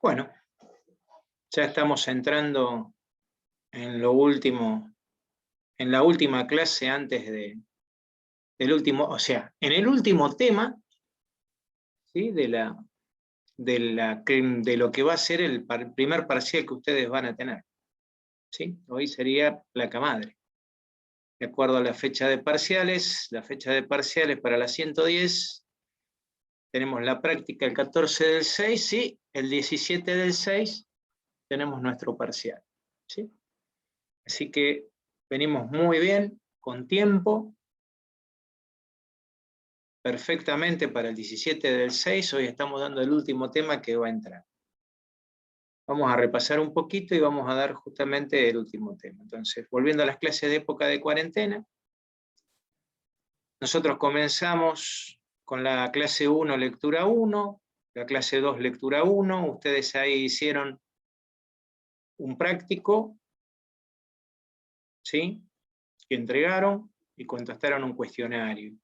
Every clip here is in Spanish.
Bueno, ya estamos entrando en lo último, en la última clase antes del último, o sea, en el último tema, ¿sí? de lo que va a ser el primer parcial que ustedes van a tener. ¿Sí? Hoy sería placa madre. De acuerdo a la fecha de parciales para la 110, tenemos la práctica el 14 del 6 y el 17 del 6 tenemos nuestro parcial. ¿Sí? Así que venimos muy bien, con tiempo, perfectamente para el 17 del 6, hoy estamos dando el último tema que va a entrar. Vamos a repasar un poquito y vamos a dar justamente el último tema. Entonces, volviendo a las clases de época de cuarentena, nosotros comenzamos con la clase 1, lectura 1, la clase 2, lectura 1, ustedes ahí hicieron un práctico, ¿sí? Que entregaron y contestaron un cuestionario.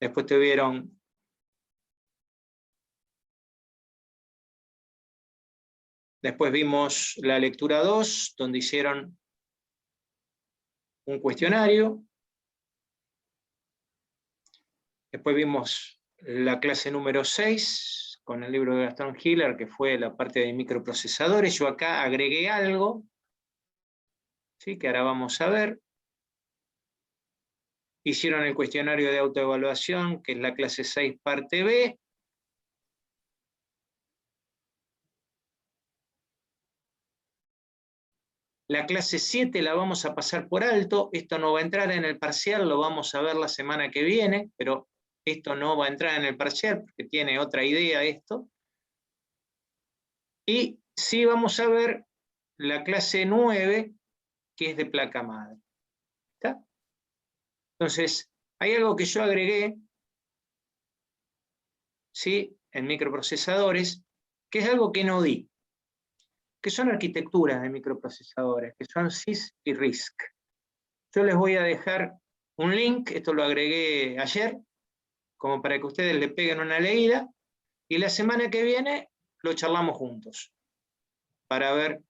Después tuvieron Después vimos la lectura 2, donde hicieron un cuestionario. Después vimos la clase número 6, con el libro de Gastón Hiller, que fue la parte de microprocesadores. Yo acá agregué algo, ¿sí? Que ahora vamos a ver. Hicieron el cuestionario de autoevaluación, que es la clase 6, parte B. La clase 7 la vamos a pasar por alto, esto no va a entrar en el parcial, lo vamos a ver la semana que viene, pero esto no va a entrar en el parcial porque tiene otra idea esto. Y sí vamos a ver la clase 9, que es de placa madre. ¿Está? Entonces, hay algo que yo agregué, ¿sí? En microprocesadores, que es algo que no di, que son arquitecturas de microprocesadores, que son CISC y RISC. Yo les voy a dejar un link, esto lo agregué ayer, como para que ustedes le peguen una leída, y la semana que viene lo charlamos juntos, para ver,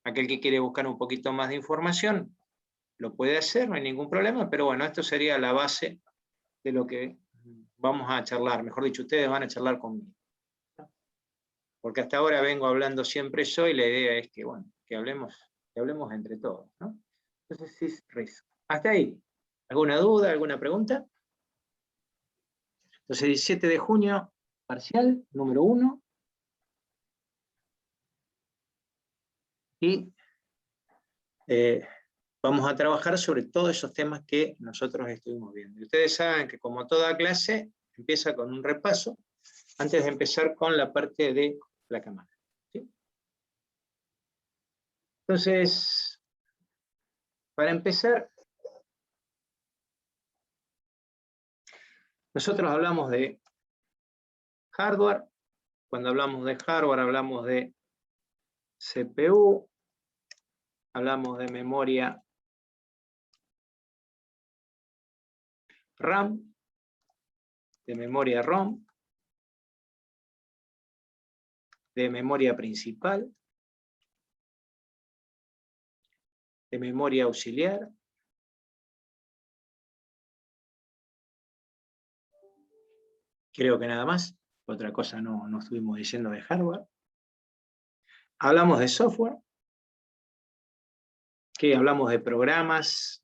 aquel que quiere buscar un poquito más de información, lo puede hacer, no hay ningún problema, pero bueno, esto sería la base de lo que vamos a charlar, mejor dicho, ustedes van a charlar conmigo. Porque hasta ahora vengo hablando siempre yo, y la idea es que, bueno, que hablemos entre todos, ¿no? Entonces, CISC, RISC. Hasta ahí. ¿Alguna duda, alguna pregunta? Entonces, 17 de junio, parcial, número 1. Y vamos a trabajar sobre todos esos temas que nosotros estuvimos viendo. Y ustedes saben que, como toda clase, empieza con un repaso, antes de empezar con la parte de placa madre. ¿Sí? Entonces, para empezar, nosotros hablamos de hardware. Cuando hablamos de hardware hablamos de CPU, hablamos de memoria RAM, de memoria ROM, de memoria principal, de memoria auxiliar, creo que nada más, otra cosa no estuvimos diciendo de hardware. Hablamos de software, que hablamos de programas,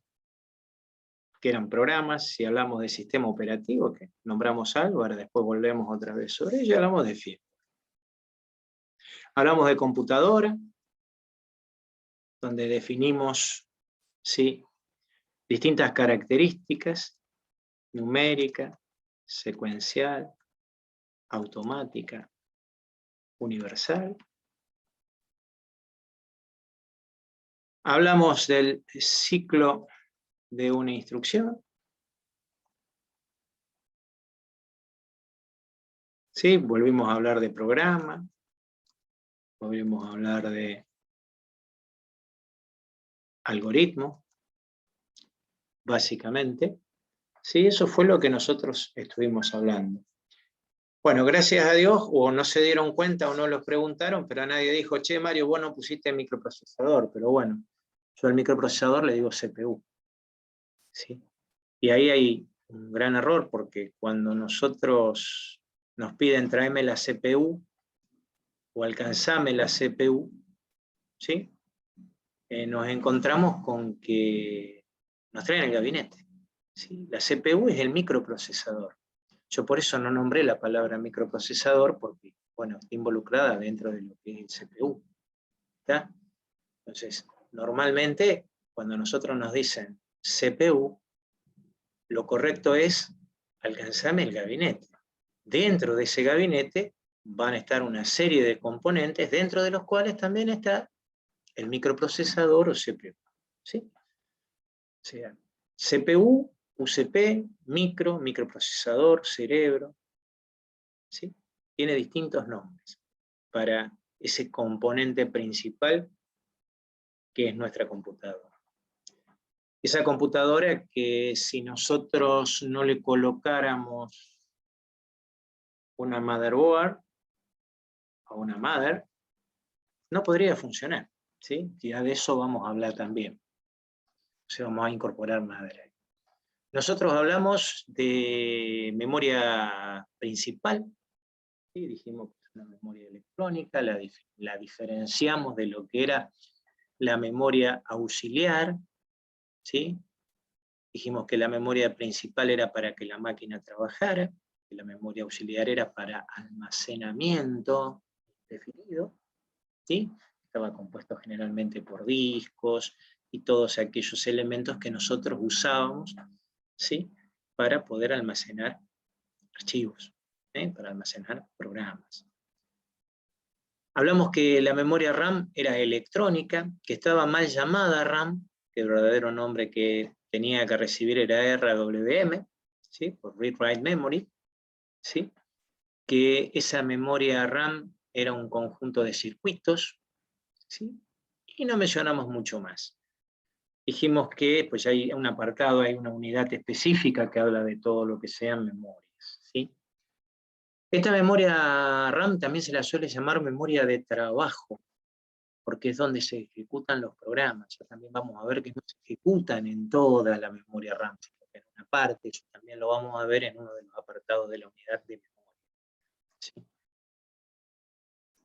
que eran programas, si hablamos de sistema operativo, que nombramos algo, ahora después volvemos otra vez sobre ello, hablamos de firmware. Hablamos de computadora, donde definimos, ¿sí?, distintas características, numérica, secuencial, automática, universal. Hablamos del ciclo de una instrucción. ¿Sí? Volvimos a hablar de programa, volvimos a hablar de algoritmo, básicamente. ¿Sí? Eso fue lo que nosotros estuvimos hablando. Bueno, gracias a Dios, o no se dieron cuenta o no los preguntaron, pero nadie dijo, che, Mario, vos no pusiste microprocesador, pero bueno, yo al microprocesador le digo CPU. ¿Sí? Y ahí hay un gran error, porque cuando nosotros nos piden tráeme la CPU, o alcanzame la CPU, ¿sí? Nos encontramos con que nos traen el gabinete. ¿Sí? La CPU es el microprocesador. Yo por eso no nombré la palabra microprocesador, porque, bueno, está involucrada dentro de lo que es el CPU. ¿Está? Entonces, normalmente, cuando nosotros nos dicen CPU, lo correcto es alcanzarme el gabinete. Dentro de ese gabinete van a estar una serie de componentes, dentro de los cuales también está el microprocesador o CPU. ¿Sí? O sea, CPU, UCP, microprocesador, cerebro, ¿sí? Tiene distintos nombres para ese componente principal que es nuestra computadora. Esa computadora que si nosotros no le colocáramos una motherboard o una mother, no podría funcionar, ¿sí? Ya de eso vamos a hablar también. O sea, vamos a incorporar mother. Nosotros hablamos de memoria principal, ¿sí? Dijimos que es una memoria electrónica, la diferenciamos de lo que era la memoria auxiliar, ¿sí? Dijimos que la memoria principal era para que la máquina trabajara, que la memoria auxiliar era para almacenamiento definido, ¿sí? Estaba compuesto generalmente por discos y todos aquellos elementos que nosotros usábamos, ¿sí? Para poder almacenar archivos, para almacenar programas. Hablamos que la memoria RAM era electrónica, que estaba mal llamada RAM, que el verdadero nombre que tenía que recibir era RWM, ¿sí? Por Read Write Memory, ¿sí? Que esa memoria RAM era un conjunto de circuitos, ¿sí? Y no mencionamos mucho más. Dijimos que pues hay un apartado, hay una unidad específica que habla de todo lo que sean memorias, ¿sí? Esta memoria RAM también se la suele llamar memoria de trabajo, porque es donde se ejecutan los programas. Ya también vamos a ver que no se ejecutan en toda la memoria RAM, sino que en una parte, eso también lo vamos a ver en uno de los apartados de la unidad de memoria. ¿Sí?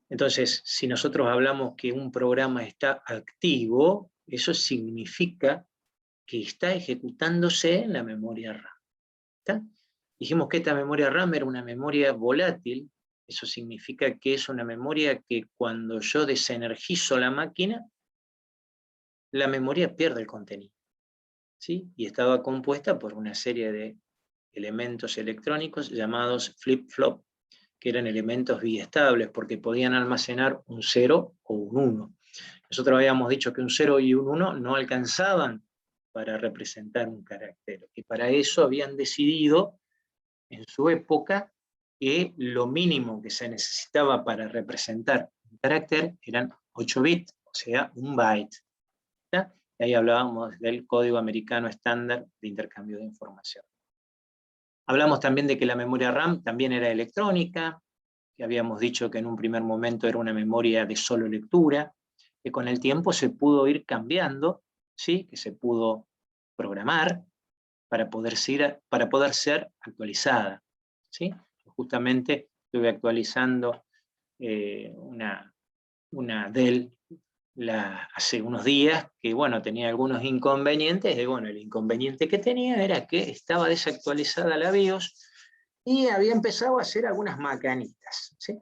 Entonces, si nosotros hablamos que un programa está activo, eso significa que está ejecutándose en la memoria RAM. ¿Está? Dijimos que esta memoria RAM era una memoria volátil, eso significa que es una memoria que cuando yo desenergizo la máquina, la memoria pierde el contenido, ¿sí? Y estaba compuesta por una serie de elementos electrónicos llamados flip-flop, que eran elementos biestables, porque podían almacenar un 0 o un 1. Nosotros habíamos dicho que un 0 y un 1 no alcanzaban para representar un carácter, y para eso habían decidido en su época que lo mínimo que se necesitaba para representar un carácter eran 8 bits, o sea, un byte. ¿Está? Y ahí hablábamos del código americano estándar de intercambio de información. Hablamos también de que la memoria RAM también era electrónica, que habíamos dicho que en un primer momento era una memoria de solo lectura, que con el tiempo se pudo ir cambiando, ¿sí? Que se pudo programar para poder ser actualizada, ¿sí? Justamente estuve actualizando una Dell hace unos días, que bueno, tenía algunos inconvenientes, y bueno, el inconveniente que tenía era que estaba desactualizada la BIOS, y había empezado a hacer algunas macanitas, ¿sí?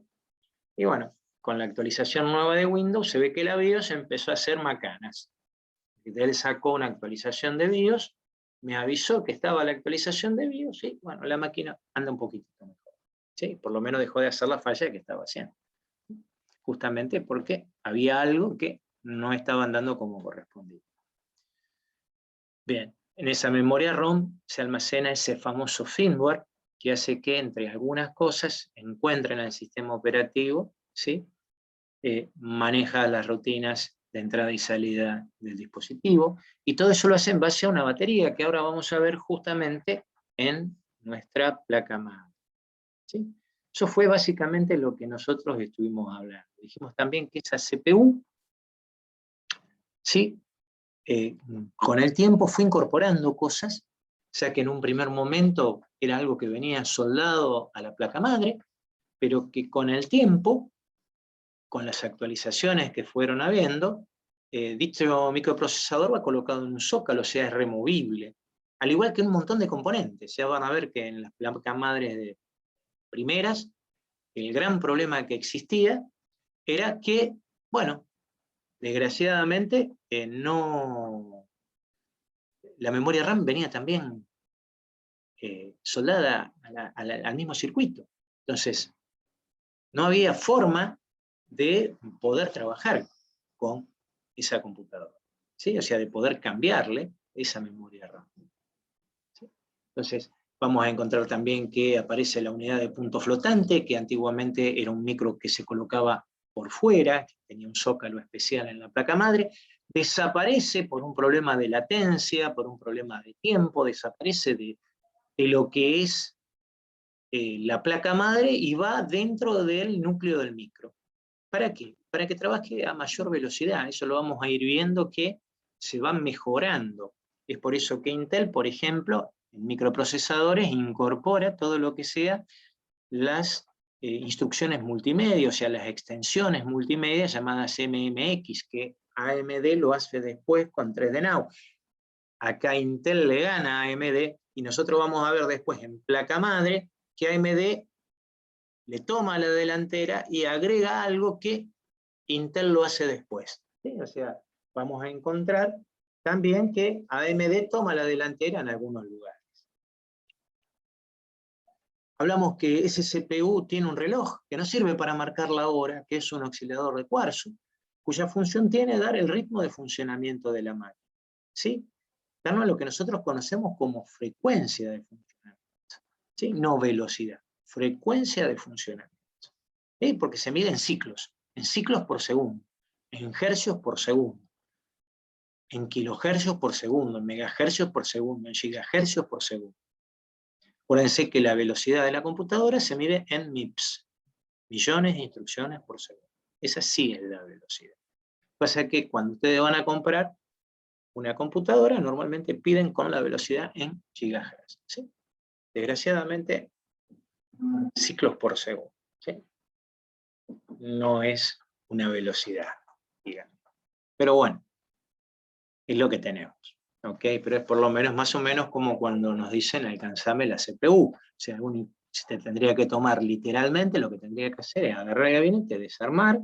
Y bueno, con la actualización nueva de Windows se ve que la BIOS empezó a hacer macanas. Dell sacó una actualización de BIOS, me avisó que estaba la actualización de BIOS, y bueno, la máquina anda un poquito mejor, ¿sí? Por lo menos dejó de hacer la falla que estaba haciendo. Justamente porque había algo que no estaba andando como correspondía. Bien, en esa memoria ROM se almacena ese famoso firmware que hace que entre algunas cosas encuentren el sistema operativo, ¿sí? Maneja las rutinas de entrada y salida del dispositivo, y todo eso lo hace en base a una batería que ahora vamos a ver justamente en nuestra placa madre, ¿sí? Eso fue básicamente lo que nosotros estuvimos hablando. Dijimos también que esa CPU, ¿sí? Con el tiempo fue incorporando cosas, ya que en un primer momento era algo que venía soldado a la placa madre, pero que con el tiempo, con las actualizaciones que fueron habiendo, dicho microprocesador va colocado en un zócalo, o sea, es removible. Al igual que un montón de componentes. Ya van a ver que en las placas madres de primeras, el gran problema que existía era que, bueno, desgraciadamente, la memoria RAM venía también soldada al mismo circuito. Entonces, no había forma de poder trabajar con esa computadora, ¿sí? O sea, de poder cambiarle esa memoria RAM. ¿Sí? Entonces, vamos a encontrar también que aparece la unidad de punto flotante, que antiguamente era un micro que se colocaba por fuera, que tenía un zócalo especial en la placa madre, desaparece por un problema de latencia, por un problema de tiempo, desaparece de lo que es la placa madre y va dentro del núcleo del micro. ¿Para qué? Para que trabaje a mayor velocidad. Eso lo vamos a ir viendo que se va mejorando. Es por eso que Intel, por ejemplo, en microprocesadores incorpora todo lo que sea las instrucciones multimedia, o sea, las extensiones multimedia llamadas MMX, que AMD lo hace después con 3D Now. Acá Intel le gana a AMD y nosotros vamos a ver después en placa madre que AMD le toma la delantera y agrega algo que Intel lo hace después. ¿Sí? O sea, vamos a encontrar también que AMD toma la delantera en algunos lugares. Hablamos que ese CPU tiene un reloj que no sirve para marcar la hora, que es un oscilador de cuarzo, cuya función tiene dar el ritmo de funcionamiento de la máquina. ¿Sí? Darnos lo que nosotros conocemos como frecuencia de funcionamiento. ¿Sí? No velocidad, frecuencia de funcionamiento. ¿Sí? Porque se mide en ciclos por segundo, en hercios por segundo, en kilohercios por segundo, en megahercios por segundo, en gigahercios por segundo. Acuérdense que la velocidad de la computadora se mide en MIPS, millones de instrucciones por segundo. Esa sí es la velocidad. Pasa que cuando ustedes van a comprar una computadora, normalmente piden con la velocidad en gigahertz. ¿Sí? Desgraciadamente, ciclos por segundo. ¿Sí? No es una velocidad, digamos. Pero bueno, es lo que tenemos. ¿Ok? Pero es por lo menos más o menos como cuando nos dicen alcanzame la CPU. O sea, si te tendría que tomar literalmente, lo que tendría que hacer es agarrar el gabinete, desarmar,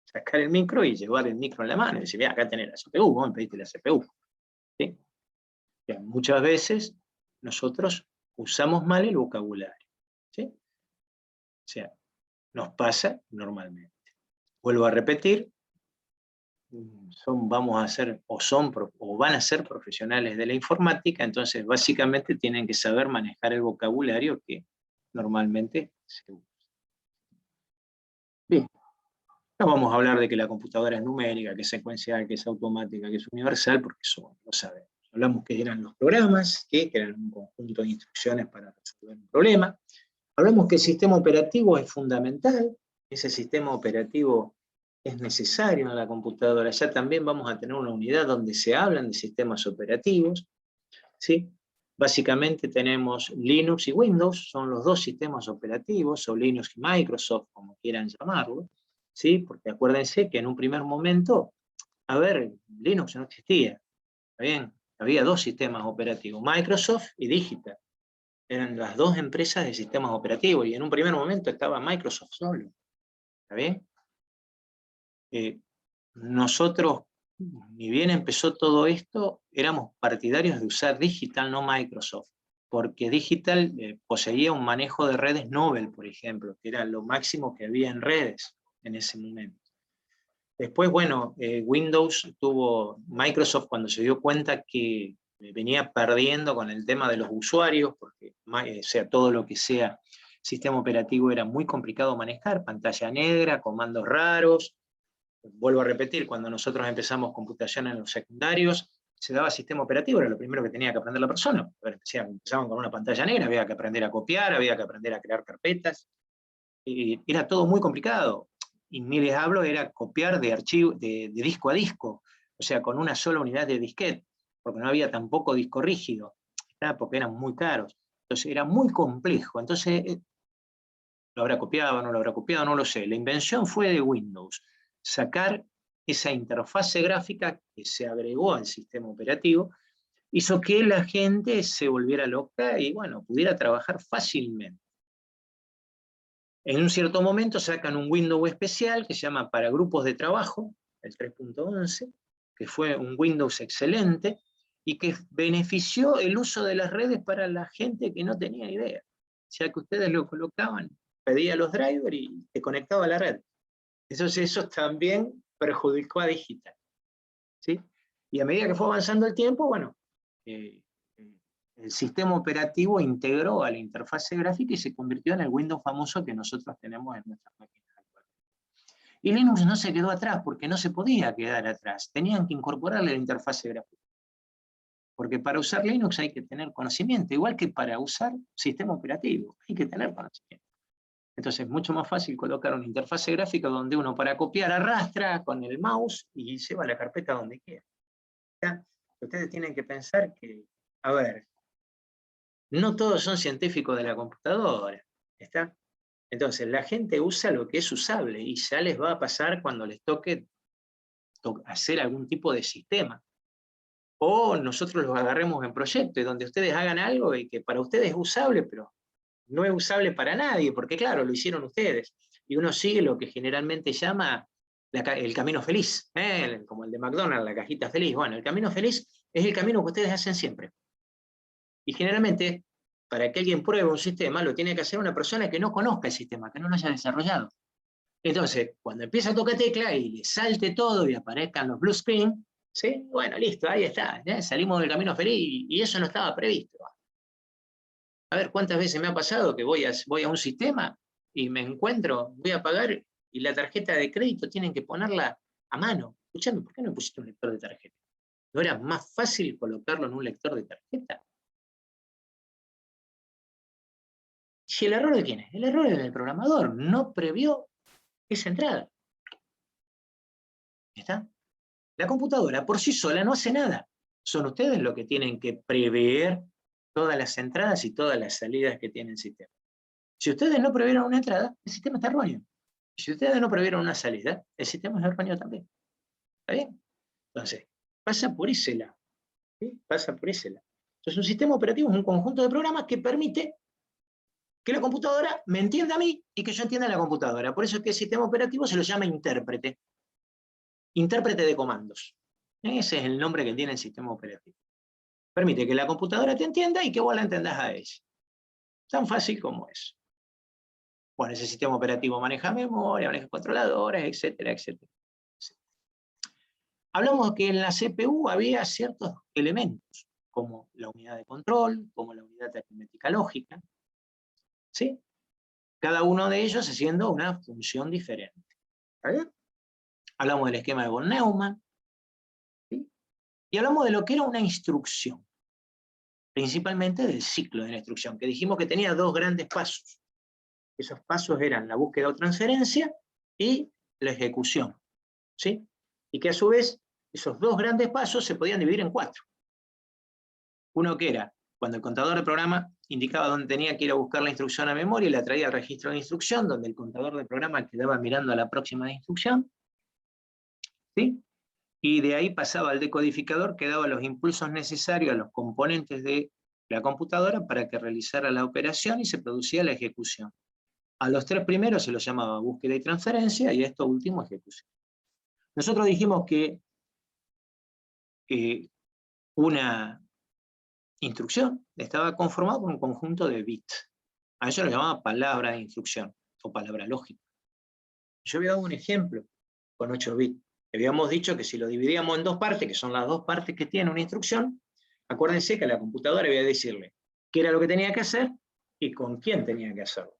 sacar el micro y llevar el micro en la mano y decir, mira, acá tenés la CPU, vos me pediste la CPU. ¿Sí? O sea, muchas veces nosotros usamos mal el vocabulario. ¿Sí? O sea, nos pasa normalmente. Vuelvo a repetir, vamos a ser o van a ser profesionales de la informática, entonces básicamente tienen que saber manejar el vocabulario que normalmente se usa. Bien, no vamos a hablar de que la computadora es numérica, que es secuencial, que es automática, que es universal, porque eso lo sabemos. Hablamos que eran los programas, que eran un conjunto de instrucciones para resolver un problema. Hablamos que el sistema operativo es fundamental, ese sistema operativo es necesario en la computadora. Ya también vamos a tener una unidad donde se hablan de sistemas operativos. ¿Sí? Básicamente tenemos Linux y Windows, son los dos sistemas operativos, o Linux y Microsoft, como quieran llamarlo. ¿Sí? Porque acuérdense que en un primer momento, a ver, Linux no existía. ¿Está bien? Había dos sistemas operativos, Microsoft y Digital. Eran las dos empresas de sistemas operativos, y en un primer momento estaba Microsoft solo. ¿Está bien? Nosotros, ni bien empezó todo esto, éramos partidarios de usar Digital, no Microsoft, porque Digital poseía un manejo de redes Nobel, por ejemplo, que era lo máximo que había en redes en ese momento. Después, bueno, Microsoft cuando se dio cuenta que venía perdiendo con el tema de los usuarios, porque o sea, todo lo que sea sistema operativo era muy complicado manejar, pantalla negra, comandos raros. Vuelvo a repetir, cuando nosotros empezamos computación en los secundarios, se daba sistema operativo, era lo primero que tenía que aprender la persona. Empezaban con una pantalla negra, había que aprender a copiar, había que aprender a crear carpetas. era todo muy complicado. Y ni les hablo, era copiar de archivo, de disco a disco, o sea, con una sola unidad de disquete, porque no había tampoco disco rígido, porque eran muy caros. Entonces era muy complejo. Entonces, ¿lo habrá copiado, no lo habrá copiado? No lo sé. La invención fue de Windows, sacar esa interfase gráfica que se agregó al sistema operativo, hizo que la gente se volviera loca y, bueno, pudiera trabajar fácilmente. En un cierto momento sacan un Windows especial que se llama para grupos de trabajo, el 3.11, que fue un Windows excelente y que benefició el uso de las redes para la gente que no tenía idea. O sea que ustedes lo colocaban, pedía los drivers y te conectaba a la red. Entonces eso también perjudicó a Digital, ¿sí? Y a medida que fue avanzando el tiempo, bueno, el sistema operativo integró a la interfase gráfica y se convirtió en el Windows famoso que nosotros tenemos en nuestras máquinas actuales. Y Linux no se quedó atrás, porque no se podía quedar atrás. Tenían que incorporarle la interfase gráfica. Porque para usar Linux hay que tener conocimiento, igual que para usar sistema operativo, hay que tener conocimiento. Entonces es mucho más fácil colocar una interfase gráfica donde uno para copiar arrastra con el mouse y lleva la carpeta donde quiera. ¿Ya? Ustedes tienen que pensar que, a ver, no todos son científicos de la computadora, ¿está? Entonces, la gente usa lo que es usable y ya les va a pasar cuando les toque hacer algún tipo de sistema. O nosotros los agarremos en proyectos donde ustedes hagan algo y que para ustedes es usable, pero no es usable para nadie, porque claro, lo hicieron ustedes. Y uno sigue lo que generalmente llama el camino feliz, como el de McDonald's, la cajita feliz. Bueno, el camino feliz es el camino que ustedes hacen siempre. Y generalmente, para que alguien pruebe un sistema, lo tiene que hacer una persona que no conozca el sistema, que no lo haya desarrollado. Entonces, cuando empieza a tocar tecla y le salte todo y aparezcan los blue screen, ¿sí? Bueno, listo, ahí está, ¿ya? Salimos del camino feliz y eso no estaba previsto. A ver, ¿cuántas veces me ha pasado que voy a un sistema y me encuentro, voy a pagar y la tarjeta de crédito tienen que ponerla a mano? Escuchame, ¿por qué no pusiste un lector de tarjeta? ¿No era más fácil colocarlo en un lector de tarjeta? ¿Y el error de quién es? El error es del programador, no previó esa entrada. ¿Está? La computadora por sí sola no hace nada. Son ustedes los que tienen que prever todas las entradas y todas las salidas que tiene el sistema. Si ustedes no previeron una entrada, el sistema está erróneo. Y si ustedes no previeron una salida, el sistema es erróneo también. ¿Está bien? Entonces, pasa por ese lado. ¿Sí? Pasa por ese lado. Entonces, un sistema operativo es un conjunto de programas que permite que la computadora me entienda a mí y que yo entienda a la computadora. Por eso es que el sistema operativo se lo llama intérprete. Intérprete de comandos. Ese es el nombre que tiene el sistema operativo. Permite que la computadora te entienda y que vos la entendás a ella. Tan fácil como eso. Bueno, ese sistema operativo maneja memoria, maneja controladores, etcétera, etcétera. Hablamos que en la CPU había ciertos elementos, como la unidad de control, como la unidad de aritmética lógica, ¿sí? Cada uno de ellos haciendo una función diferente. ¿Está bien? Hablamos del esquema de von Neumann, ¿sí? Y hablamos de lo que era una instrucción, principalmente del ciclo de la instrucción, que dijimos que tenía dos grandes pasos. Esos pasos eran la búsqueda o transferencia y la ejecución, ¿sí? Y que a su vez, esos dos grandes pasos se podían dividir en cuatro. Uno que era, cuando el contador de programa indicaba dónde tenía que ir a buscar la instrucción a memoria y la traía al registro de instrucción, donde el contador de programa quedaba mirando a la próxima instrucción, ¿sí? Y de ahí pasaba al decodificador que daba los impulsos necesarios a los componentes de la computadora para que realizara la operación y se producía la ejecución. A los tres primeros se los llamaba búsqueda y transferencia, y a esto último ejecución. Nosotros dijimos que una instrucción estaba conformada por un conjunto de bits. A eso lo llamaba palabra de instrucción, o palabra lógica. Yo había dado un ejemplo con 8 bits. Habíamos dicho que si lo dividíamos en dos partes, que son las dos partes que tiene una instrucción, acuérdense que a la computadora había que decirle qué era lo que tenía que hacer y con quién tenía que hacerlo.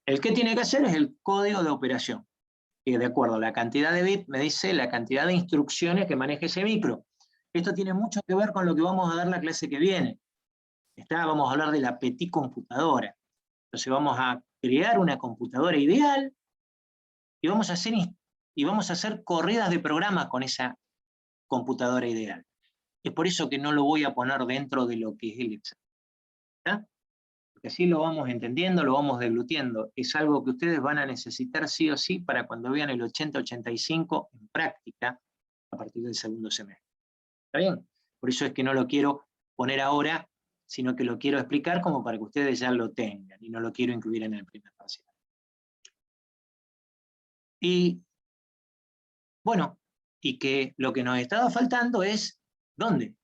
El que tiene que hacer es el código de operación, que de acuerdo a la cantidad de bits me dice la cantidad de instrucciones que maneja ese micro. Esto tiene mucho que ver con lo que vamos a dar la clase que viene. Vamos a hablar de la petit computadora. Entonces vamos a crear una computadora ideal y vamos a hacer corridas de programa con esa computadora ideal. Es por eso que no lo voy a poner dentro de lo que es el examen. ¿Está? Porque así lo vamos entendiendo, lo vamos deglutiendo. Es algo que ustedes van a necesitar sí o sí para cuando vean el 80-85 en práctica a partir del segundo semestre. ¿Está bien? Por eso es que no lo quiero poner ahora, sino que lo quiero explicar como para que ustedes ya lo tengan, y no lo quiero incluir en el primer parcial. Y, bueno, y que lo que nos estaba faltando es, ¿dónde?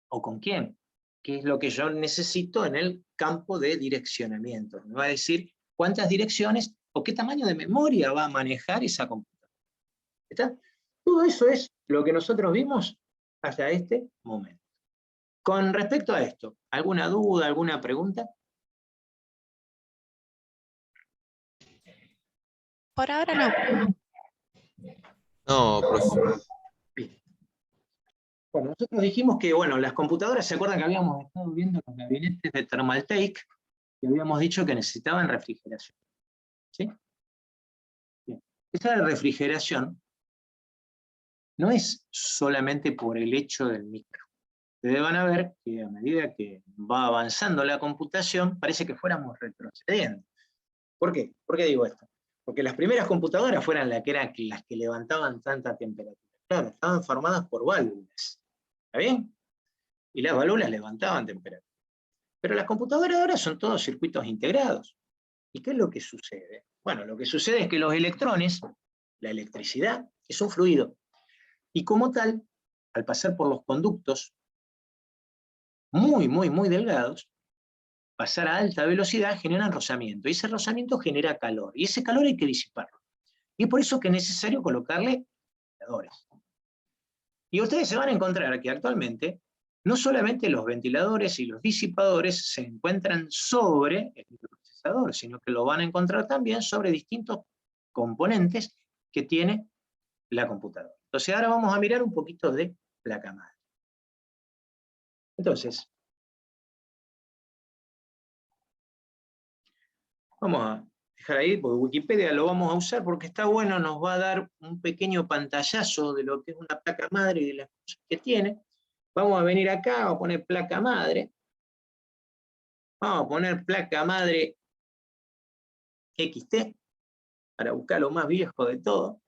¿O con quién? ¿Qué es lo que yo necesito en el campo de direccionamiento? Me va a decir cuántas direcciones o qué tamaño de memoria va a manejar esa computadora. ¿Está? Todo eso es lo que nosotros vimos hasta este momento. Con respecto a esto, ¿alguna duda, alguna pregunta? Por ahora no. No, profe. Bien. Bueno, nosotros dijimos que, bueno, las computadoras, ¿se acuerdan que habíamos estado viendo los gabinetes de Thermaltake? Y habíamos dicho que necesitaban refrigeración. ¿Sí? Bien. Esa refrigeración no es solamente por el hecho del micro. Ustedes van a ver que a medida que va avanzando la computación, parece que fuéramos retrocediendo. ¿Por qué? ¿Por qué digo esto? Porque las primeras computadoras fueron las que levantaban tanta temperatura. Claro, estaban formadas por válvulas. ¿Está bien? Y las válvulas levantaban temperatura. Pero las computadoras de ahora son todos circuitos integrados. ¿Y qué es lo que sucede? Bueno, lo que sucede es que los electrones, la electricidad, es un fluido. Y como tal, al pasar por los conductos muy, muy, muy delgados, pasar a alta velocidad generan rozamiento. Y ese rozamiento genera calor. Y ese calor hay que disiparlo. Y es por eso que es necesario colocarle ventiladores. Y ustedes se van a encontrar que actualmente no solamente los ventiladores y los disipadores se encuentran sobre el microprocesador, sino que lo van a encontrar también sobre distintos componentes que tiene la computadora. Entonces ahora vamos a mirar un poquito de placa madre. Entonces, vamos a dejar ahí, porque Wikipedia lo vamos a usar porque está bueno, nos va a dar un pequeño pantallazo de lo que es una placa madre y de las cosas que tiene. Vamos a venir acá, vamos a poner placa madre. Vamos a poner placa madre XT, para buscar lo más viejo de todo.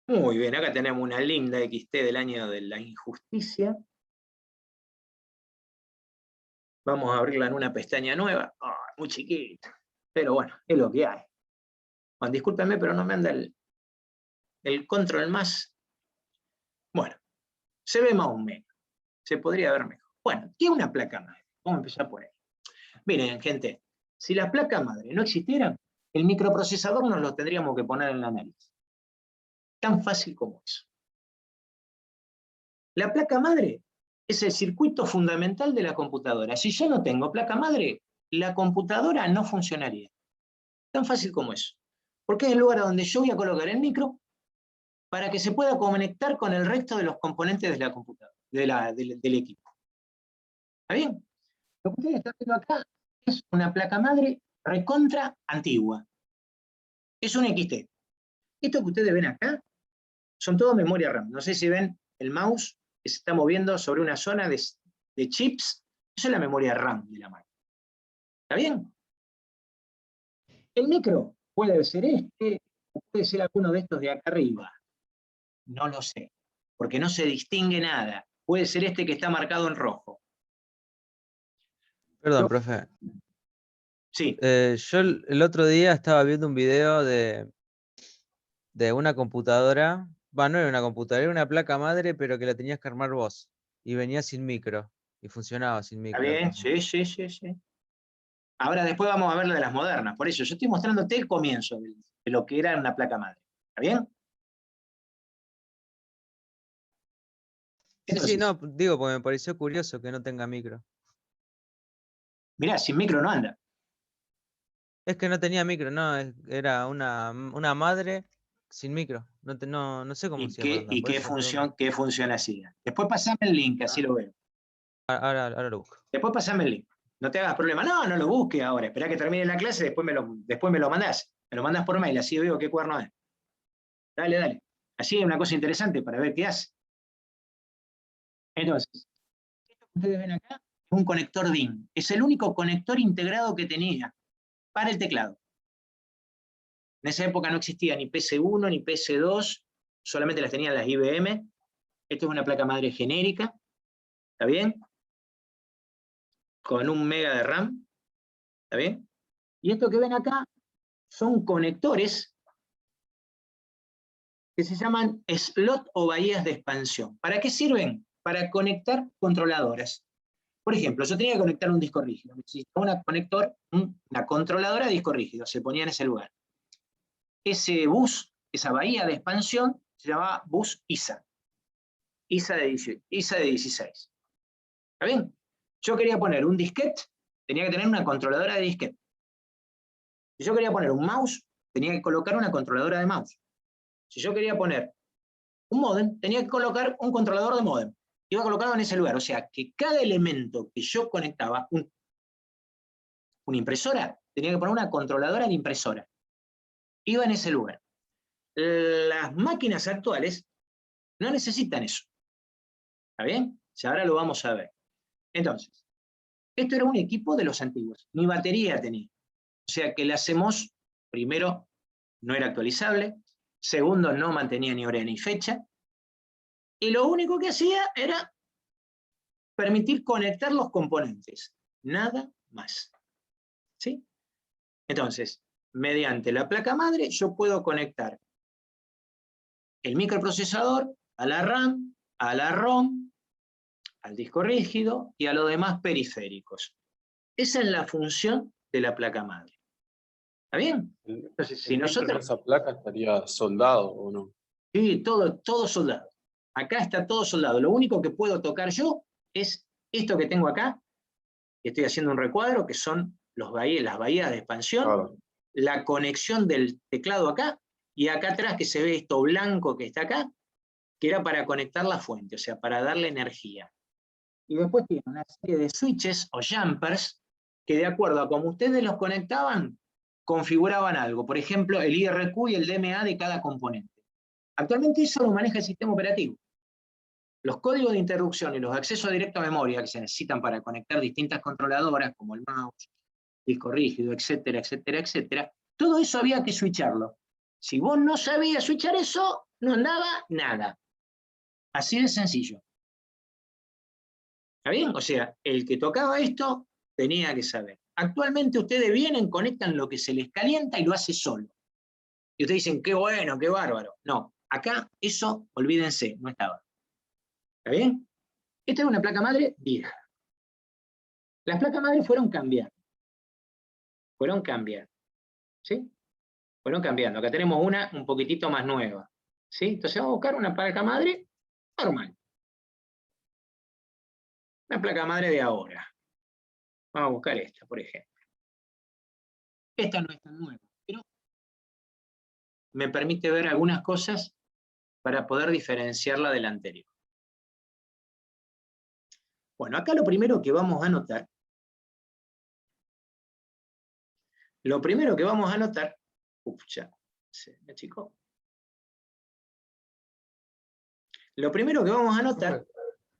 Muy bien, acá tenemos una linda XT del año de la injusticia. Vamos a abrirla en una pestaña nueva. Oh, muy chiquita, pero bueno, es lo que hay. Bueno, discúlpenme, pero no me anda el control más. Bueno, se ve más o menos. Se podría ver mejor. Bueno, ¿qué es una placa madre? Vamos a empezar por ahí. Miren, gente, si las placas madre no existieran, el microprocesador nos lo tendríamos que poner en la nariz. Tan fácil como eso. La placa madre es el circuito fundamental de la computadora. Si yo no tengo placa madre, la computadora no funcionaría. Tan fácil como eso. Porque es el lugar donde yo voy a colocar el micro para que se pueda conectar con el resto de los componentes de la computadora, del equipo. ¿Está bien? Lo que ustedes están viendo acá es una placa madre recontra antigua. Es un XT. Esto que ustedes ven acá son todo memoria RAM. No sé si ven el mouse que se está moviendo sobre una zona de chips. Eso es la memoria RAM de la máquina. ¿Está bien? El micro puede ser este, o puede ser alguno de estos de acá arriba. No lo sé, porque no se distingue nada. Puede ser este que está marcado en rojo. Perdón, ¿No? profe. Sí. Yo el otro día estaba viendo un video de una computadora. Bueno, no era una computadora, era una placa madre, pero que la tenías que armar vos. Y venía sin micro. Y funcionaba sin ¿Está micro. bien? Sí, sí, sí, sí. Ahora después vamos a ver la de las modernas. Por eso yo estoy mostrándote el comienzo de lo que era una placa madre. ¿Está bien? Sí, sí, Entonces, no, digo, porque me pareció curioso que no tenga micro. mirá, sin micro no anda. Es que no tenía micro, no, era una madre sin micro. No sé cómo ¿Y se llaman. qué función hacía? Después pasame el link, así lo veo. Ahora lo busco. Después pasame el link. No te hagas problema. No lo busques ahora. Esperá que termine la clase, después me lo mandás. Me lo mandás por mail, así veo qué cuerno es. Dale. Así es una cosa interesante para ver qué hace. Entonces, esto que ustedes ven acá es un conector DIN. Es el único conector integrado que tenía para el teclado. En esa época no existía ni PC1 ni PC2, solamente las tenían las IBM. Esto es una placa madre genérica, ¿está bien? Con 1 mega de RAM, ¿está bien? Y esto que ven acá son conectores que se llaman slot o bahías de expansión. ¿Para qué sirven? Para conectar controladoras. Por ejemplo, yo tenía que conectar un disco rígido. Necesitaba una controladora de disco rígido, se ponía en ese lugar. Ese bus, esa bahía de expansión, se llamaba bus ISA. ISA de 16. ¿Está bien? Yo quería poner un disquete, tenía que tener una controladora de disquete. Si yo quería poner un mouse, tenía que colocar una controladora de mouse. Si yo quería poner un módem, tenía que colocar un controlador de módem. Iba colocado en ese lugar. O sea, que cada elemento que yo conectaba, una impresora, tenía que poner una controladora de impresora. Iba en ese lugar. Las máquinas actuales no necesitan eso. ¿Está bien? Si ahora lo vamos a ver. Entonces, esto era un equipo de los antiguos. Ni batería tenía. O sea que la CMOS, primero, no era actualizable. Segundo, no mantenía ni hora ni fecha. Y lo único que hacía era permitir conectar los componentes. Nada más. ¿Sí? Entonces, mediante la placa madre, yo puedo conectar el microprocesador a la RAM, a la ROM, al disco rígido y a los demás periféricos. Esa es la función de la placa madre. ¿Está bien? Entonces, si nosotros... ¿Esa placa estaría soldado o no? Sí, todo soldado. Acá está todo soldado. Lo único que puedo tocar yo es esto que tengo acá, que estoy haciendo un recuadro, que son las bahías de expansión, claro. La conexión del teclado acá, y acá atrás que se ve esto blanco que está acá, que era para conectar la fuente, o sea, para darle energía. Y después tiene una serie de switches o jumpers, que de acuerdo a cómo ustedes los conectaban, configuraban algo. Por ejemplo, el IRQ y el DMA de cada componente. Actualmente eso lo maneja el sistema operativo. Los códigos de interrupción y los accesos directos a memoria que se necesitan para conectar distintas controladoras, como el mouse, disco rígido, etcétera, etcétera, etcétera, todo eso había que switcharlo. Si vos no sabías switchar eso, no andaba nada. Así de sencillo. ¿Está bien? O sea, el que tocaba esto tenía que saber. Actualmente ustedes vienen, conectan lo que se les calienta y lo hace solo. Y ustedes dicen, qué bueno, qué bárbaro. No, acá eso, olvídense, no estaba. ¿Está bien? Esta es una placa madre vieja. Las placas madres fueron cambiando. ¿Sí? Fueron cambiando. Acá tenemos una un poquitito más nueva. ¿Sí? Entonces vamos a buscar una placa madre normal. Una placa madre de ahora. Vamos a buscar esta, por ejemplo. Esta no es tan nueva, pero me permite ver algunas cosas para poder diferenciarla de la anterior. Bueno, acá lo primero que vamos a notar, ya se me achicó. Lo primero que vamos a notar,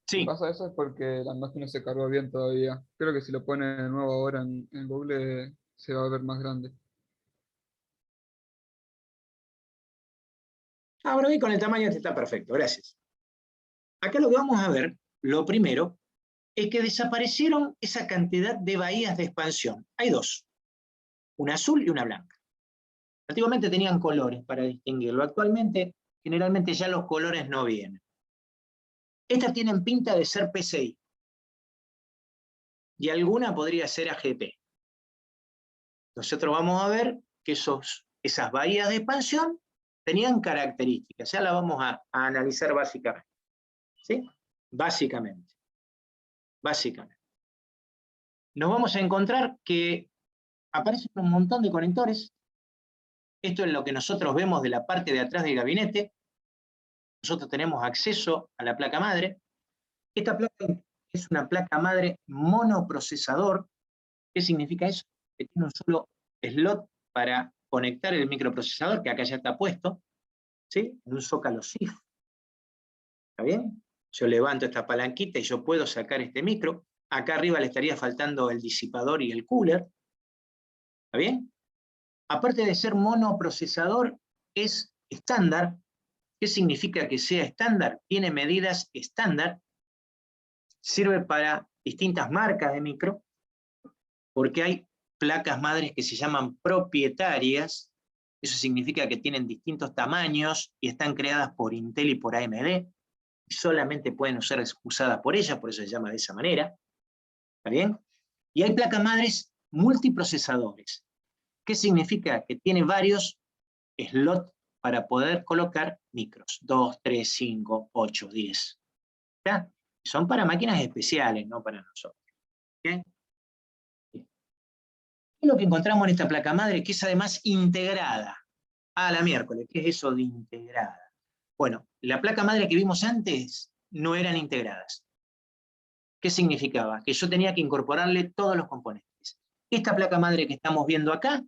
si pasa eso es porque la máquina se cargó bien todavía. Creo que si lo pone de nuevo ahora en Google se va a ver más grande. Ahora ahí con el tamaño está perfecto, gracias. Acá lo que vamos a ver, lo primero, es que desaparecieron esa cantidad de bahías de expansión. Hay dos, una azul y una blanca. Antiguamente tenían colores para distinguirlo. Actualmente, generalmente ya los colores no vienen. Estas tienen pinta de ser PCI. Y alguna podría ser AGP. Nosotros vamos a ver que esas bahías de expansión tenían características. Ya las vamos a analizar básicamente. ¿Sí? Básicamente. Nos vamos a encontrar que aparecen un montón de conectores. Esto es lo que nosotros vemos de la parte de atrás del gabinete. Nosotros tenemos acceso a la placa madre. Esta placa es una placa madre monoprocesador. ¿Qué significa eso? Que tiene un solo slot para conectar el microprocesador, que acá ya está puesto, ¿sí? En un zócalo SIF. ¿Está bien? Yo levanto esta palanquita y yo puedo sacar este micro. Acá arriba le estaría faltando el disipador y el cooler. ¿Está bien? Aparte de ser monoprocesador, es estándar. ¿Qué significa que sea estándar? Tiene medidas estándar. Sirve para distintas marcas de micro, porque hay placas madres que se llaman propietarias. Eso significa que tienen distintos tamaños y están creadas por Intel y por AMD. Y solamente pueden ser usadas por ellas, por eso se llama de esa manera. ¿Está bien? Y hay placas madres multiprocesadores. ¿Qué significa? Que tiene varios slots para poder colocar micros. 2, 3, 5, 8, 10. ¿Está? Son para máquinas especiales, no para nosotros. ¿Okay? ¿Qué es lo que encontramos en esta placa madre? Que es además integrada. Ah, la miércoles, ¿qué es eso de integrada? Bueno, la placa madre que vimos antes no eran integradas. ¿Qué significaba? Que yo tenía que incorporarle todos los componentes. Esta placa madre que estamos viendo acá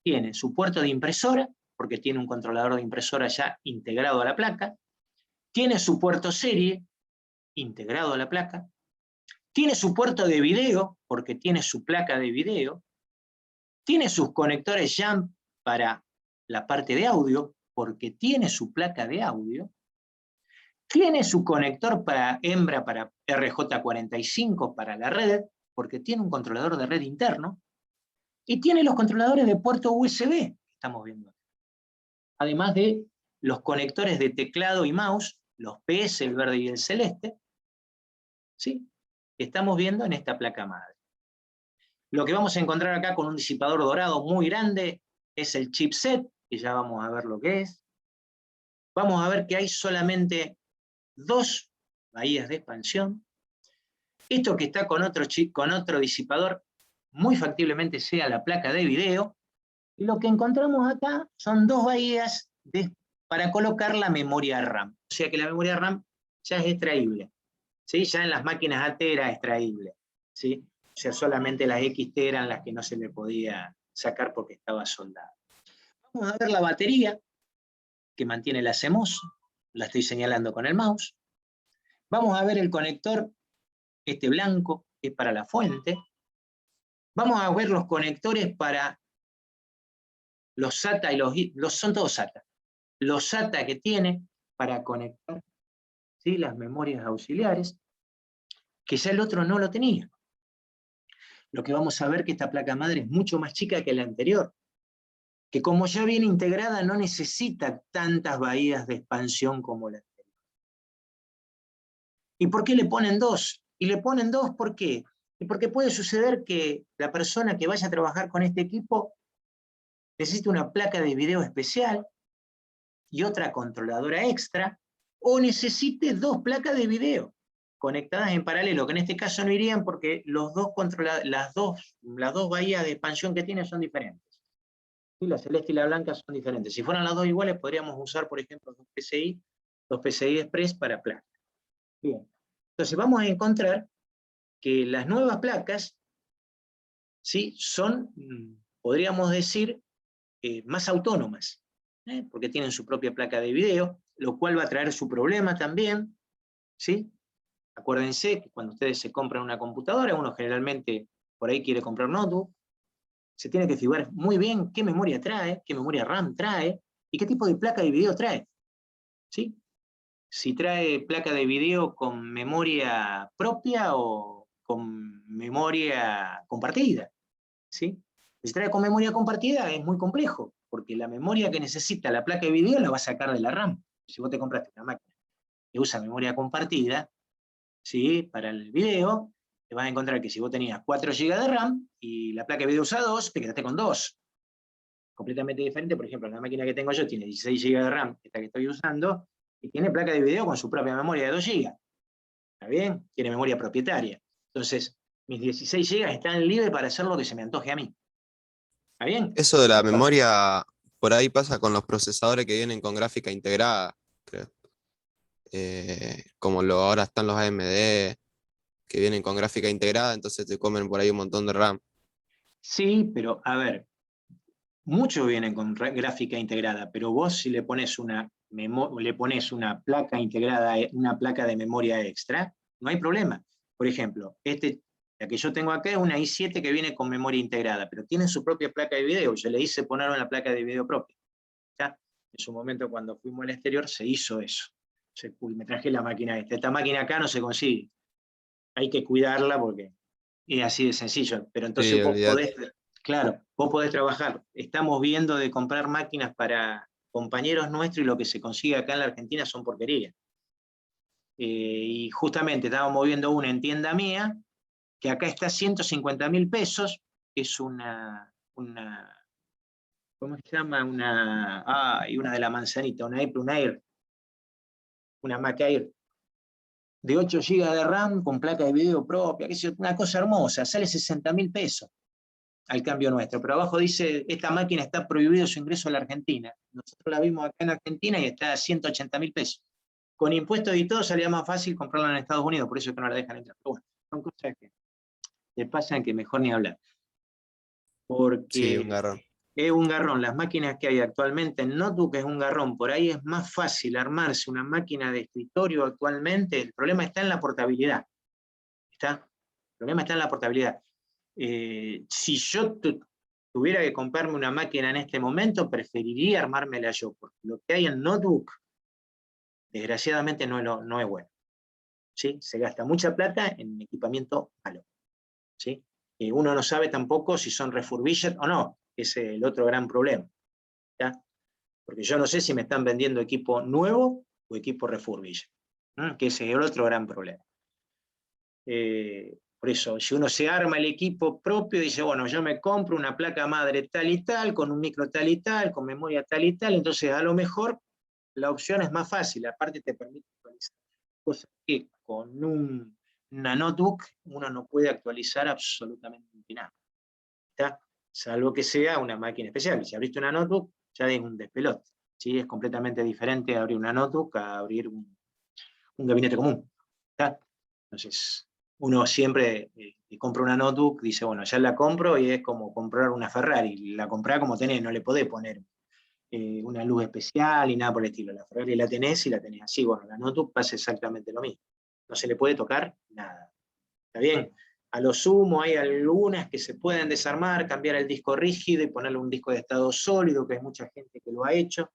tiene su puerto de impresora, porque tiene un controlador de impresora ya integrado a la placa, tiene su puerto serie, integrado a la placa, tiene su puerto de video, porque tiene su placa de video, tiene sus conectores jump para la parte de audio, porque tiene su placa de audio, tiene su conector para hembra para RJ45 para la red, porque tiene un controlador de red interno, y tiene los controladores de puerto USB, que estamos viendo. Además de los conectores de teclado y mouse, los PS, el verde y el celeste, ¿sí? Que estamos viendo en esta placa madre. Lo que vamos a encontrar acá con un disipador dorado muy grande es el chipset, que ya vamos a ver lo que es. Vamos a ver que hay solamente 2 bahías de expansión. Esto que está con otro disipador, muy factiblemente sea la placa de video. Y lo que encontramos acá son 2 bahías para colocar la memoria RAM. O sea que la memoria RAM ya es extraíble. ¿Sí? Ya en las máquinas AT era extraíble. ¿Sí? O sea, solamente las XT eran las que no se le podía sacar porque estaba soldada. Vamos a ver la batería que mantiene la CMOS. La estoy señalando con el mouse. Vamos a ver el conector, este blanco, que es para la fuente. Vamos a ver los conectores para los SATA y son todos SATA. Los SATA que tiene para conectar, ¿sí? Las memorias auxiliares, que ya el otro no lo tenía. Lo que vamos a ver que esta placa madre es mucho más chica que la anterior, que como ya viene integrada no necesita tantas bahías de expansión como la anterior. ¿Y por qué le ponen 2? Y le ponen 2 ¿por qué? Porque puede suceder que la persona que vaya a trabajar con este equipo necesite una placa de video especial y otra controladora extra, o necesite 2 placas de video conectadas en paralelo, que en este caso no irían porque las dos bahías de expansión que tiene son diferentes. ¿Sí? La celeste y la blanca son diferentes. Si fueran las 2 iguales, podríamos usar, por ejemplo, dos PCI Express para placas. Bien. Entonces vamos a encontrar que las nuevas placas, ¿sí? Son, podríamos decir, más autónomas, porque tienen su propia placa de video, lo cual va a traer su problema también, ¿sí? Acuérdense que cuando ustedes se compran una computadora, uno generalmente por ahí quiere comprar notebook, se tiene que figurar muy bien qué memoria trae, qué memoria RAM trae, y qué tipo de placa de video trae, ¿sí? Si trae placa de video con memoria propia o con memoria compartida, ¿sí? Si trae con memoria compartida es muy complejo, porque la memoria que necesita la placa de video la va a sacar de la RAM. Si vos te compraste una máquina que usa memoria compartida, ¿sí? Para el video, te vas a encontrar que si vos tenías 4 GB de RAM y la placa de video usa 2, te quedaste con 2. Completamente diferente, por ejemplo, la máquina que tengo yo tiene 16 GB de RAM, esta que estoy usando, y tiene placa de video con su propia memoria de 2 GB. ¿Está bien? Tiene memoria propietaria. Entonces, mis 16 GB están libres para hacer lo que se me antoje a mí. ¿Está bien? Eso de la memoria por ahí pasa con los procesadores que vienen con gráfica integrada, creo. Como ahora están los AMD, que vienen con gráfica integrada, entonces te comen por ahí un montón de RAM. Sí, pero a ver, muchos vienen con gráfica integrada, pero vos si le pones una placa integrada, una placa de memoria extra, no hay problema. Por ejemplo, la que yo tengo acá es una i7 que viene con memoria integrada, pero tiene su propia placa de video. Yo le hice poner una placa de video propia. ¿Ya? En su momento, cuando fuimos al exterior, se hizo eso. Me traje la máquina esta. Esta máquina acá no se consigue. Hay que cuidarla porque es así de sencillo. Pero entonces Sí, vos olvidate. podés, claro, vos podés trabajar. Estamos viendo de comprar máquinas para compañeros nuestros y lo que se consigue acá en la Argentina son porquerías. Y justamente estábamos viendo una en tienda mía, que acá está 150.000 pesos, que es una ¿cómo se llama? Una de la manzanita, una Mac Air, de 8 GB de RAM, con placa de video propia, que es una cosa hermosa, sale 60.000 pesos al cambio nuestro, pero abajo dice, esta máquina está prohibido su ingreso a la Argentina. Nosotros la vimos acá en Argentina y está a 180.000 pesos. Con impuestos y todo salía más fácil comprarla en Estados Unidos, por eso es que no la dejan entrar. Pero bueno, son cosas que te pasan que mejor ni hablar. Sí, un Porque garrón. es un garrón. Las máquinas que hay actualmente en notebook es un garrón. Por ahí es más fácil armarse una máquina de escritorio actualmente. El problema está en la portabilidad. El problema está en la portabilidad. Si yo tuviera que comprarme una máquina en este momento, preferiría armármela yo, porque lo que hay en notebook, desgraciadamente, no es bueno. ¿Sí? Se gasta mucha plata en equipamiento malo. ¿Sí? Uno no sabe tampoco si son refurbished o no. Ese es el otro gran problema. ¿Ya? Porque yo no sé si me están vendiendo equipo nuevo o equipo refurbished. Que ese es el otro gran problema. Por eso, si uno se arma el equipo propio, dice, bueno, yo me compro una placa madre tal y tal, con un micro tal y tal, con memoria tal y tal, entonces a lo mejor la opción es más fácil, aparte te permite actualizar cosas que con una notebook uno no puede actualizar absolutamente nada. ¿Está? Salvo que sea una máquina especial. Si abriste una notebook, ya es un despelote. ¿Sí? Es completamente diferente abrir una notebook a abrir un gabinete común. ¿Está? Entonces, uno siempre que compra una notebook dice, bueno, ya la compro y es como comprar una Ferrari. La comprás como tenés, no le podés poner una luz especial y nada por el estilo. La Ferrari la tenés y la tenés así. Bueno, la notebook pasa exactamente lo mismo. No se le puede tocar nada. ¿Está bien? A lo sumo hay algunas que se pueden desarmar, cambiar el disco rígido y ponerle un disco de estado sólido, que hay mucha gente que lo ha hecho.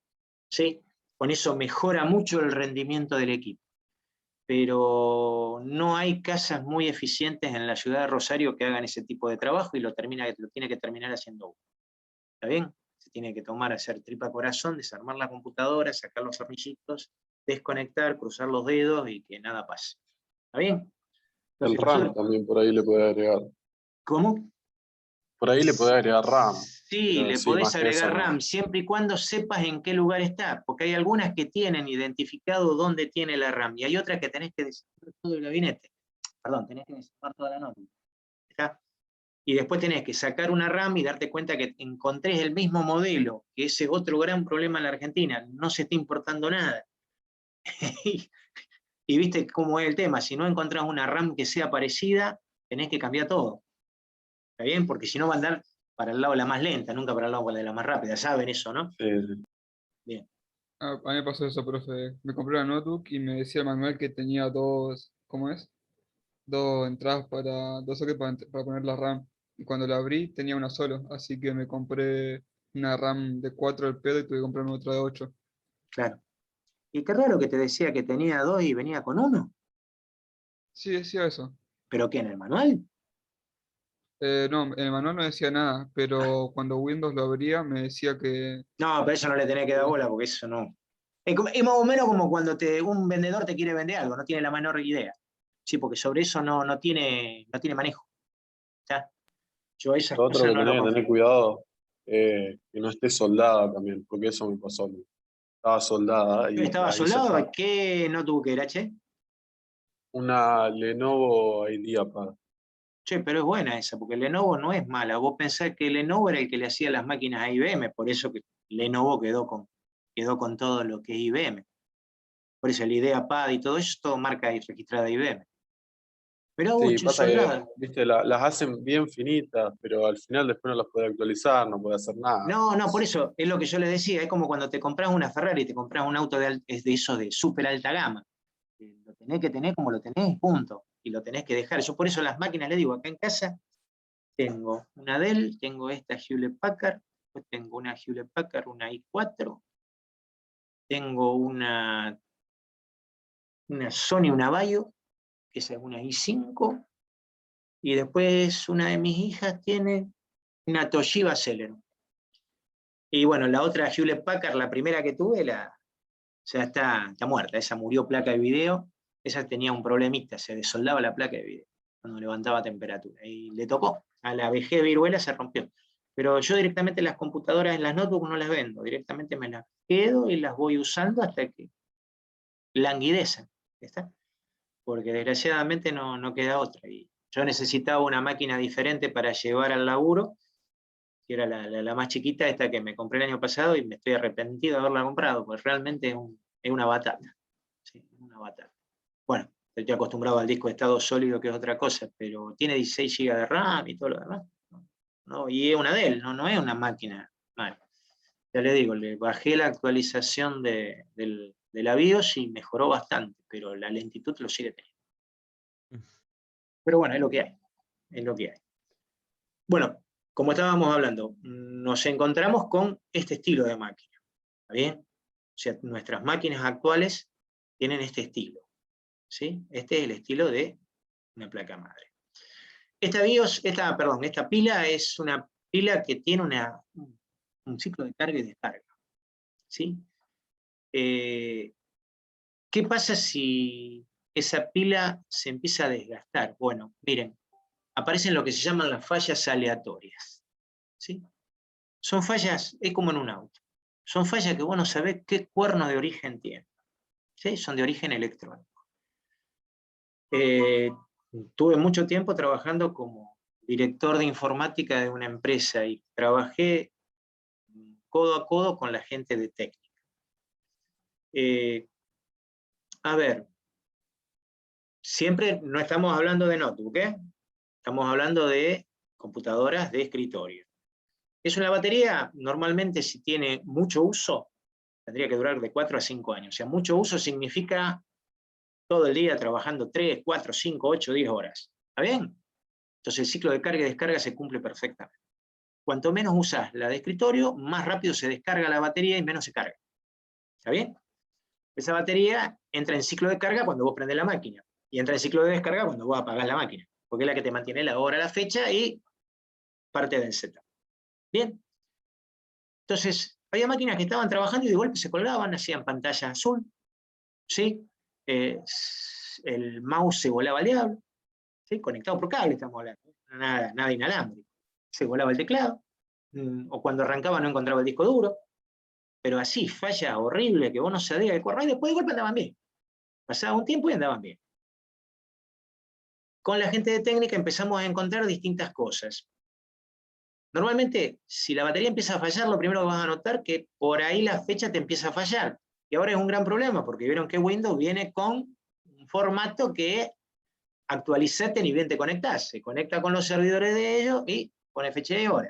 ¿Sí? Con eso mejora mucho el rendimiento del equipo. Pero no hay casas muy eficientes en la ciudad de Rosario que hagan ese tipo de trabajo y lo tiene que terminar haciendo uno. ¿Está bien? Se tiene que hacer tripa corazón, desarmar la computadora, sacar los tornillitos, desconectar, cruzar los dedos y que nada pase. ¿Está bien? El Entonces, RAM también por ahí le puede agregar. ¿cómo? Por ahí le puede agregar RAM. Sí, Pero le sí, podés más que eso agregar no. RAM, siempre y cuando sepas en qué lugar está, porque hay algunas que tienen identificado dónde tiene la RAM, y hay otras que tenés que desarmar todo el gabinete. Perdón, tenés que desarmar toda la notebook. ¿Está? Y después tenés que sacar una RAM y darte cuenta que encontrés el mismo modelo, que ese es otro gran problema en la Argentina, no se está importando nada. y viste cómo es el tema, si no encontrás una RAM que sea parecida, tenés que cambiar todo. ¿Está bien? Porque si no va a andar para el lado de la más lenta, nunca para el lado de la más rápida, saben eso, ¿no? Sí, sí. Bien. A mí me pasó eso, profe. Me compré una notebook y me decía el manual que tenía dos, ¿cómo es? Dos entradas dos sockets para poner la RAM. Y cuando la abrí tenía una solo, así que me compré una RAM de 4 al pedo y tuve que comprarme otra de 8. Claro. Y qué raro que te decía que tenía dos y venía con uno. Sí, decía eso. ¿Pero qué, en el manual? No, en el manual no decía nada, pero cuando Windows lo abría me decía que... No, pero eso no le tenés que dar bola porque eso no. Es más o menos como cuando un vendedor te quiere vender algo, no tiene la menor idea. Sí, porque sobre eso no tiene manejo. ¿Ya? Yo esas Lo otro cosas que no lo tenés que tener confío. cuidado, que no esté soldada también, porque eso me pasó a mí. Estaba soldada y ¿Estaba ahí ya soldado? está. ¿Qué no tuvo que era, che? Una Lenovo IdeaPad. Che, pero es buena esa, porque Lenovo no es mala. Vos pensás que Lenovo era el que le hacía las máquinas a IBM, por eso que Lenovo quedó con todo lo que es IBM. Por eso el IdeaPad y todo eso es todo marca registrada de IBM. Pero Sí, che, pasa que, soldado. viste, las hacen bien finitas, pero al final después no las puede actualizar, no puede hacer nada. No, por eso es lo que yo les decía, es como cuando te compras una Ferrari, te compras un auto es de eso de súper alta gama. Lo tenés que tener como lo tenés, punto. Y lo tenés que dejar. Yo por eso las máquinas, les digo, acá en casa tengo una Dell, tengo esta Hewlett Packard, después tengo una Hewlett Packard, una i4, tengo una Sony, una Vaio, que es una i5, y después una de mis hijas tiene una Toshiba Celeron. Y bueno, la otra Hewlett Packard, la primera que tuve, ya está muerta, esa murió placa de video, esa tenía un problemita, se desoldaba la placa de video cuando levantaba temperatura, y le tocó, a la vejez viruela se rompió. Pero yo directamente las computadoras en las notebooks no las vendo, directamente me las quedo y las voy usando hasta que languidecen, ¿está? Porque desgraciadamente no queda otra. Y yo necesitaba una máquina diferente para llevar al laburo, que era la más chiquita, esta que me compré el año pasado, y me estoy arrepentido de haberla comprado, porque realmente es una batata. Sí, una batata. Bueno, estoy acostumbrado al disco de estado sólido, que es otra cosa, pero tiene 16 GB de RAM y todo lo demás. ¿No? Y es una Dell, no es una máquina mal. Ya le digo, le bajé la actualización de la BIOS y mejoró bastante, pero la lentitud lo sigue teniendo. Pero bueno, es lo que hay. Es lo que hay. Bueno, como estábamos hablando, nos encontramos con este estilo de máquina. ¿Está bien? O sea, nuestras máquinas actuales tienen este estilo. ¿Sí? Este es el estilo de una placa madre. Esta pila es una pila que tiene un ciclo de carga y descarga. ¿Sí? ¿Qué pasa si esa pila se empieza a desgastar? Bueno, miren, aparecen lo que se llaman las fallas aleatorias. ¿Sí? Son fallas, es como en un auto, son fallas que vos no sabés qué cuerno de origen tienen. ¿Sí? Son de origen electrónico. Tuve mucho tiempo trabajando como director de informática de una empresa y trabajé codo a codo con la gente de técnica. A ver, siempre no estamos hablando de notebook, ¿eh? Estamos hablando de computadoras de escritorio. Es una batería, normalmente si tiene mucho uso, tendría que durar de 4 a 5 años. O sea, mucho uso significa todo el día trabajando 3, 4, 5, 8, 10 horas. ¿Está bien? Entonces el ciclo de carga y descarga se cumple perfectamente. Cuanto menos usas la de escritorio, más rápido se descarga la batería y menos se carga. ¿Está bien? Esa batería entra en ciclo de carga cuando vos prendés la máquina, y entra en ciclo de descarga cuando vos apagás la máquina, porque es la que te mantiene la hora, la fecha y parte del setup. Bien. Entonces, había máquinas que estaban trabajando y de golpe se colgaban, hacían pantalla azul, ¿sí? El mouse se volaba al diablo, ¿sí? Conectado por cable estamos hablando, nada inalámbrico. Se volaba el teclado, o cuando arrancaba no encontraba el disco duro, pero así, falla horrible, que vos no sabías de correr, y después de golpe andaban bien. Pasaba un tiempo y andaban bien. Con la gente de técnica empezamos a encontrar distintas cosas. Normalmente, si la batería empieza a fallar, lo primero que vas a notar es que por ahí la fecha te empieza a fallar. Y ahora es un gran problema, porque vieron que Windows viene con un formato que actualizate ni bien te conectás. Se conecta con los servidores de ellos y pone fecha y hora.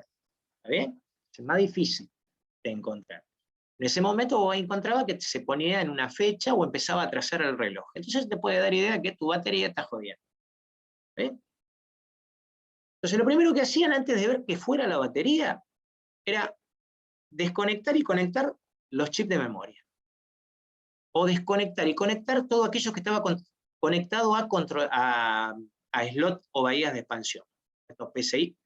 ¿Está bien? Es más difícil de encontrar. En ese momento vos encontrabas que se ponía en una fecha o empezaba a trazar el reloj. Entonces te puede dar idea que tu batería está jodida. ¿Ves? Entonces lo primero que hacían antes de ver que fuera la batería era desconectar y conectar los chips de memoria. O desconectar y conectar todo aquello que estaba conectado a slot o bahías de expansión. Estos PCI